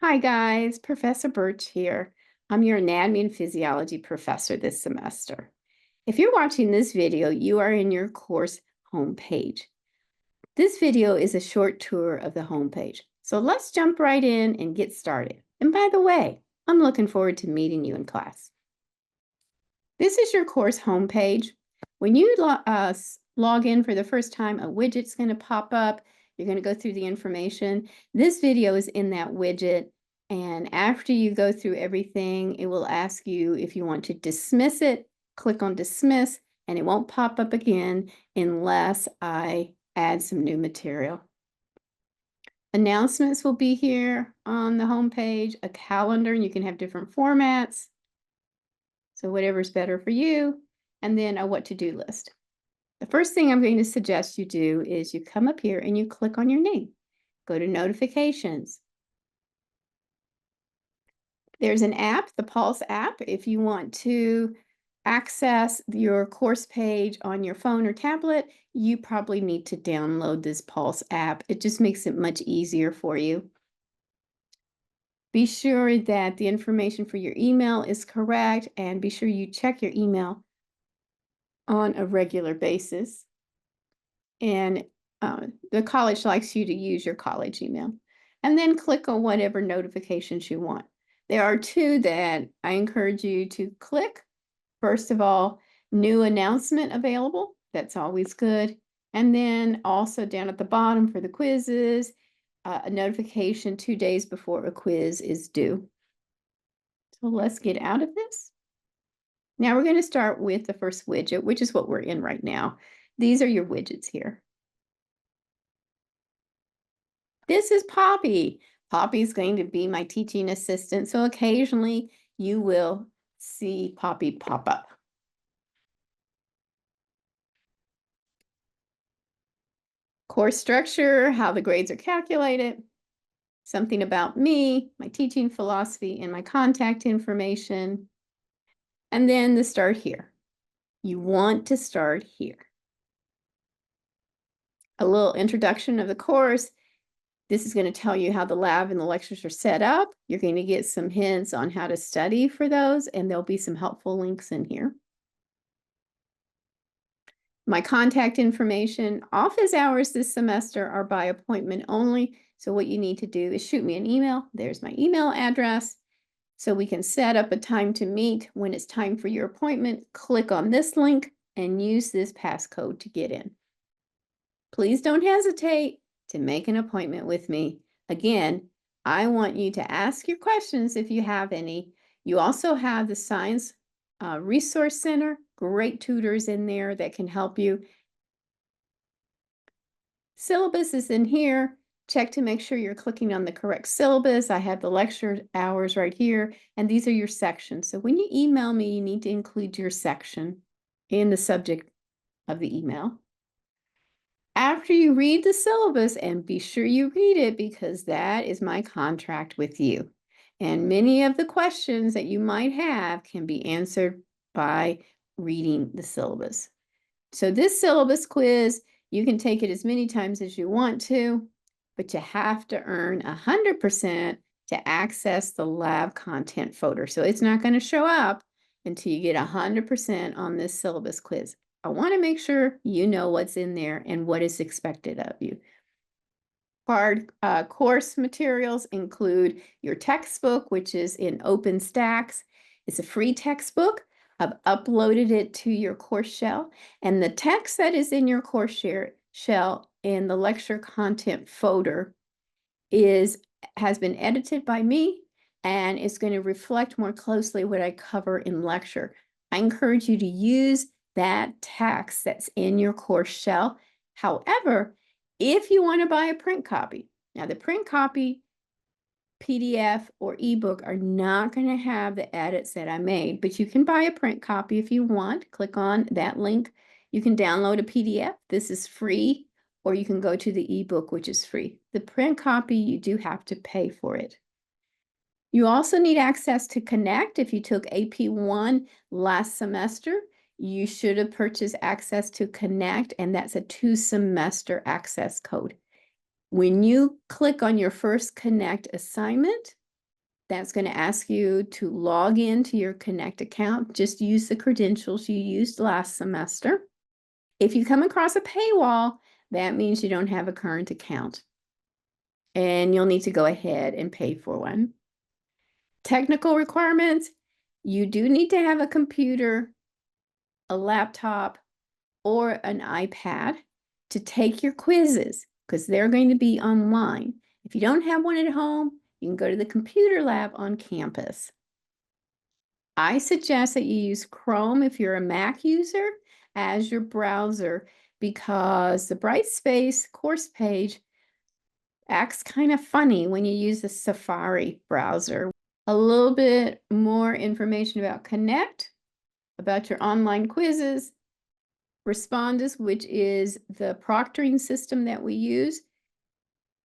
Hi guys, Professor Birch here. I'm your anatomy and physiology professor this semester. If you're watching this video, you are in your course homepage. This video is a short tour of the homepage. So let's jump right in and get started. And by the way, I'm looking forward to meeting you in class. This is your course homepage. When you log in for the first time, a widget's going to pop up. You're going to go through the information. This video is in that widget. And after you go through everything, it will ask you if you want to dismiss it. Click on dismiss, and it won't pop up again unless I add some new material. Announcements will be here on the homepage, a calendar, and you can have different formats. So whatever's better for you, and then a what to do list. The first thing I'm going to suggest you do is you come up here and you click on your name. Go to notifications. There's an app, the Pulse app, if you want to access your course page on your phone or tablet, you probably need to download this Pulse app. It just makes it much easier for you. Be sure that the information for your email is correct, and be sure you check your email on a regular basis. And the college likes you to use your college email. And then click on whatever notifications you want. There are two that I encourage you to click. First of all, new announcement available. That's always good. And then also down at the bottom for the quizzes, a notification 2 days before a quiz is due. So let's get out of this. Now we're going to start with the first widget, which is what we're in right now. These are your widgets here. This is Poppy. Poppy is going to be my teaching assistant, so occasionally you will see Poppy pop up. Course structure, how the grades are calculated, something about me, my teaching philosophy, and my contact information. And then the start here. You want to start here. A little introduction of the course. This is going to tell you how the lab and the lectures are set up. You're going to get some hints on how to study for those, and there'll be some helpful links in here. My contact information, office hours this semester are by appointment only. So what you need to do is shoot me an email. There's my email address. So we can set up a time to meet. When it's time for your appointment, click on this link and use this passcode to get in. Please don't hesitate to make an appointment with me. Again, I want you to ask your questions if you have any. You also have the Science Resource Center, great tutors in there that can help you. Syllabus is in here. Check to make sure you're clicking on the correct syllabus. I have the lecture hours right here, and these are your sections. So when you email me, you need to include your section in the subject of the email. After you read the syllabus, and be sure you read it because that is my contract with you. And many of the questions that you might have can be answered by reading the syllabus. So this syllabus quiz, you can take it as many times as you want to, but you have to earn 100% to access the lab content folder. So it's not going to show up until you get 100% on this syllabus quiz. I want to make sure you know what's in there and what is expected of you. Hard course materials include your textbook, which is in OpenStax. It's a free textbook. I've uploaded it to your course shell, and the text that is in your course shell in the lecture content folder has been edited by me, and it's going to reflect more closely what I cover in lecture. I encourage you to use that text that's in your course shell. However, if you want to buy a print copy, now the print copy, PDF or ebook are not going to have the edits that I made, but you can buy a print copy if you want. Click on that link. You can download a PDF. This is free, or you can go to the ebook, which is free. The print copy, you do have to pay for it. You also need access to Connect. If you took AP1 last semester, you should have purchased access to Connect, and that's a 2-semester access code. When you click on your first Connect assignment, That's going to ask you to log into your Connect account. Just use the credentials you used last semester. If you come across a paywall, that means you don't have a current account, and you'll need to go ahead and pay for one. Technical requirements, you do need to have a computer, a laptop, or an iPad to take your quizzes because they're going to be online. If you don't have one at home, you can go to the computer lab on campus. I suggest that you use Chrome if you're a Mac user as your browser because the Brightspace course page acts kind of funny when you use the Safari browser. A little bit more information about Connect, about your online quizzes, Respondus, which is the proctoring system that we use.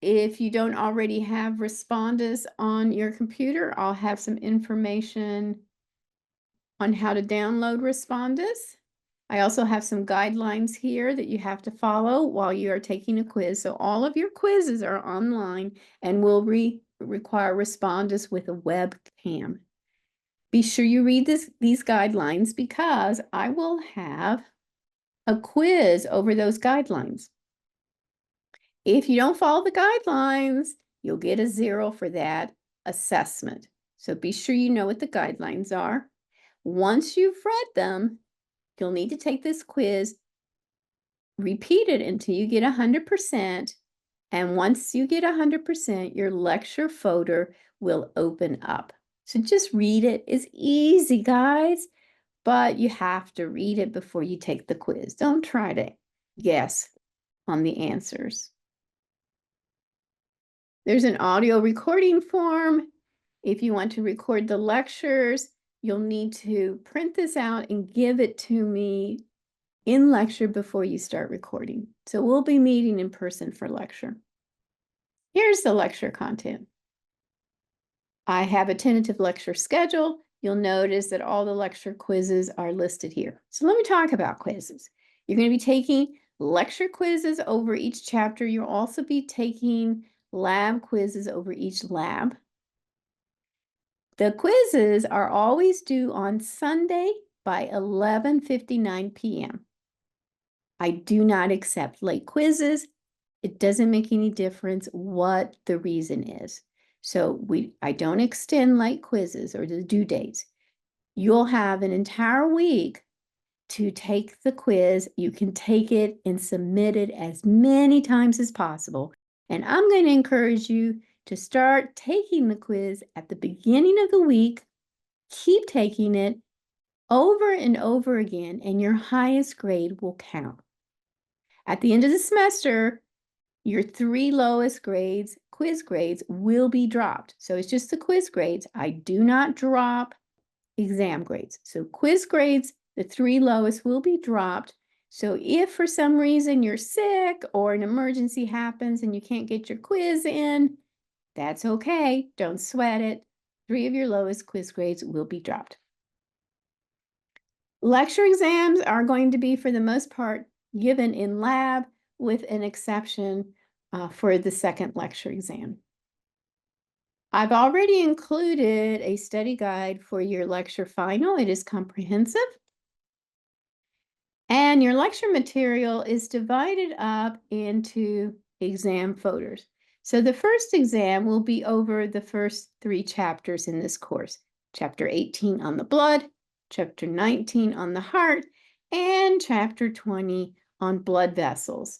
If you don't already have Respondus on your computer, I'll have some information on how to download Respondus. I also have some guidelines here that you have to follow while you are taking a quiz. So all of your quizzes are online and will require Respondus with a webcam. Be sure you read these guidelines because I will have a quiz over those guidelines. If you don't follow the guidelines, you'll get a 0 for that assessment. So be sure you know what the guidelines are. Once you've read them, you'll need to take this quiz, repeat it until you get 100%. And once you get 100%, your lecture folder will open up. So just read it. It's easy, guys, but you have to read it before you take the quiz. Don't try to guess on the answers. There's an audio recording form. If you want to record the lectures, you'll need to print this out and give it to me in lecture before you start recording. So we'll be meeting in person for lecture. Here's the lecture content. I have a tentative lecture schedule. You'll notice that all the lecture quizzes are listed here. So let me talk about quizzes. You're going to be taking lecture quizzes over each chapter. You'll also be taking lab quizzes over each lab. The quizzes are always due on Sunday by 11:59 p.m. I do not accept late quizzes. It doesn't make any difference what the reason is. So I don't extend late quizzes or the due dates. You'll have an entire week to take the quiz. You can take it and submit it as many times as possible. And I'm going to encourage you to start taking the quiz at the beginning of the week. Keep taking it over and over again, and your highest grade will count. At the end of the semester, your 3 lowest grades, quiz grades, will be dropped. So it's just the quiz grades. I do not drop exam grades. So quiz grades, the 3 lowest will be dropped. So if for some reason you're sick or an emergency happens and you can't get your quiz in, that's okay. Don't sweat it. 3 of your lowest quiz grades will be dropped. Lecture exams are going to be, for the most part, given in lab with an exception for the second lecture exam. I've already included a study guide for your lecture final. It is comprehensive. And your lecture material is divided up into exam folders. So the first exam will be over the first 3 chapters in this course. Chapter 18 on the blood, Chapter 19 on the heart, and Chapter 20 on blood vessels.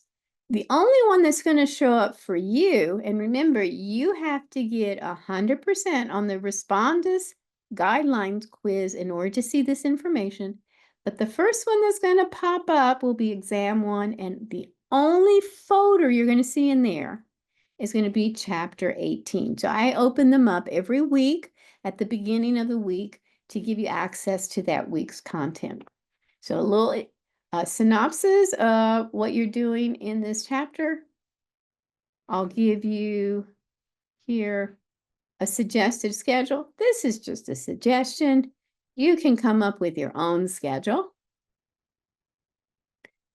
The only one that's going to show up for you, and remember, you have to get 100% on the Respondus Guidelines quiz in order to see this information. But the first one that's going to pop up will be exam 1, and the only folder you're going to see in there is going to be Chapter 18. So I open them up every week at the beginning of the week to give you access to that week's content. So a little synopsis of what you're doing in this chapter. I'll give you here a suggested schedule. This is just a suggestion. You can come up with your own schedule.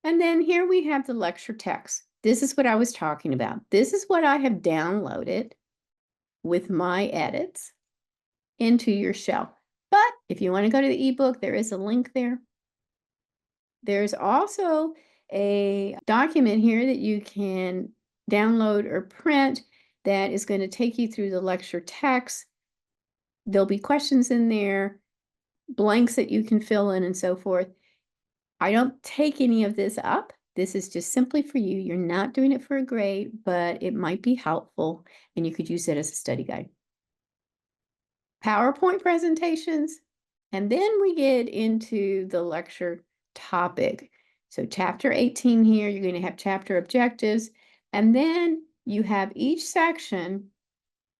And then here we have the lecture text. This is what I was talking about. This is what I have downloaded with my edits. into your shell. But if you want to go to the ebook, there is a link there. There's also a document here that you can download or print that is going to take you through the lecture text. There'll be questions in there, blanks that you can fill in and so forth. I don't take any of this up. This is just simply for you. You're not doing it for a grade, but it might be helpful and you could use it as a study guide. PowerPoint presentations, and then we get into the lecture topic. So chapter 18 here, you're going to have chapter objectives, and then you have each section,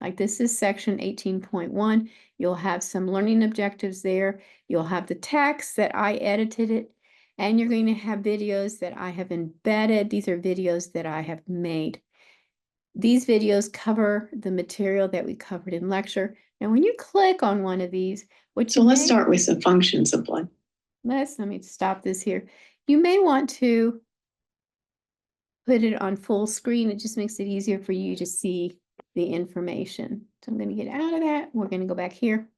like this is section 18.1, you'll have some learning objectives there, you'll have the text that I edited it, and you're going to have videos that I have embedded. These are videos that I have made. These videos cover the material that we covered in lecture. Now, when you click on one of these, let's start with some functions of blood. Let me stop this here. You may want to put it on full screen. It just makes it easier for you to see the information. So I'm going to get out of that. We're going to go back here.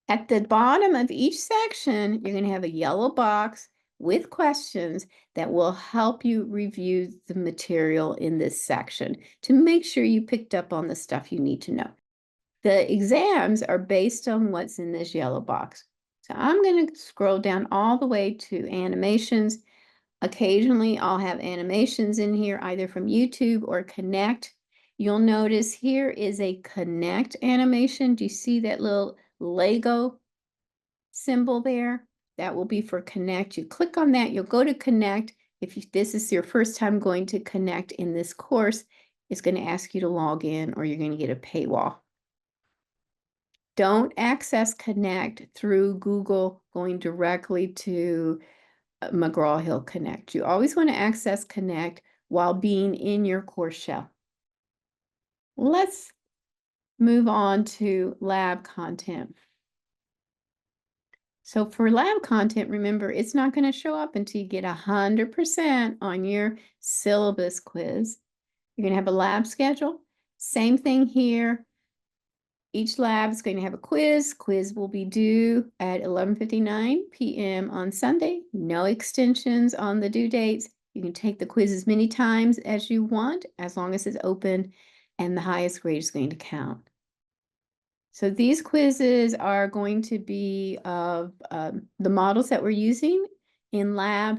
At the bottom of each section, you're going to have a yellow box with questions that will help you review the material in this section to make sure you picked up on the stuff you need to know. The exams are based on what's in this yellow box. So I'm going to scroll down all the way to animations. Occasionally, I'll have animations in here, either from YouTube or Connect. You'll notice here is a Connect animation. Do you see that little Lego symbol there? That will be for Connect. You click on that, you'll go to Connect. If this is your first time going to Connect in this course, it's going to ask you to log in or you're going to get a paywall. Don't access Connect through Google going directly to McGraw-Hill Connect. You always want to access Connect while being in your course shell. Let's move on to lab content. So for lab content, remember, it's not going to show up until you get 100% on your syllabus quiz. You're going to have a lab schedule. Same thing here. Each lab is going to have a quiz. Quiz will be due at 11:59 p.m. on Sunday. No extensions on the due dates. You can take the quiz as many times as you want, as long as it's open, and the highest grade is going to count. So these quizzes are going to be of the models that we're using in lab.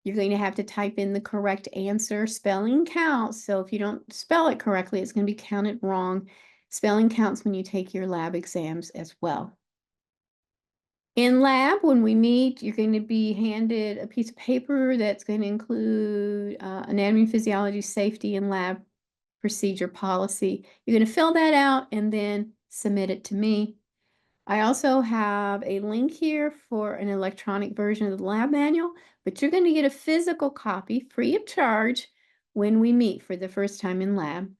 You're going to have to type in the correct answer. Spelling counts. So if you don't spell it correctly, it's going to be counted wrong. Spelling counts when you take your lab exams as well. In lab, when we meet, you're going to be handed a piece of paper that's going to include anatomy, physiology, safety, and lab procedure policy. You're going to fill that out and then submit it to me. I also have a link here for an electronic version of the lab manual, but you're going to get a physical copy free of charge when we meet for the first time in lab.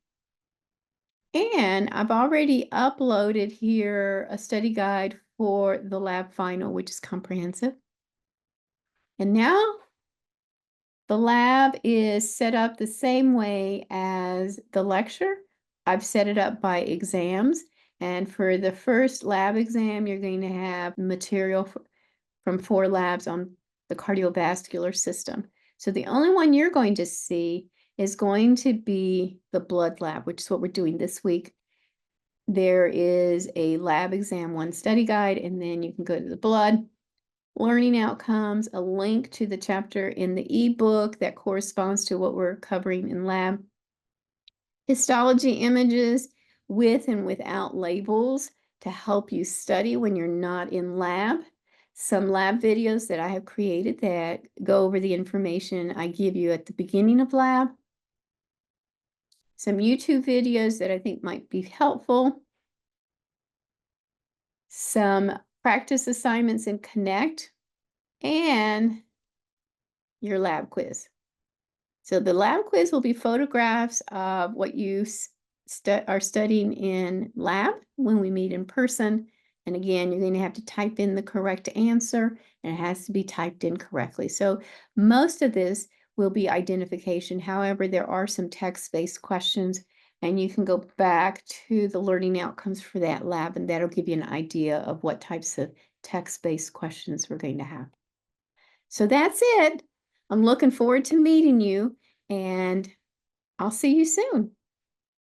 And I've already uploaded here a study guide for the lab final, which is comprehensive. And now the lab is set up the same way as the lecture. I've set it up by exams. And for the first lab exam, you're going to have material from 4 labs on the cardiovascular system. So the only one you're going to see is going to be the blood lab, which is what we're doing this week. There is a lab exam 1 study guide, and then you can go to the blood, learning outcomes, a link to the chapter in the ebook that corresponds to what we're covering in lab, histology images with and without labels to help you study when you're not in lab, some lab videos that I have created that go over the information I give you at the beginning of lab, some YouTube videos that I think might be helpful, some practice assignments in Connect, and your lab quiz. So the lab quiz will be photographs of what you are studying in lab when we meet in person. And again, you're going to have to type in the correct answer, and it has to be typed in correctly. So most of this will be identification. However, there are some text-based questions And you can go back to the learning outcomes for that lab, and that'll give you an idea of what types of text-based questions we're going to have. So that's it. I'm looking forward to meeting you, and I'll see you soon.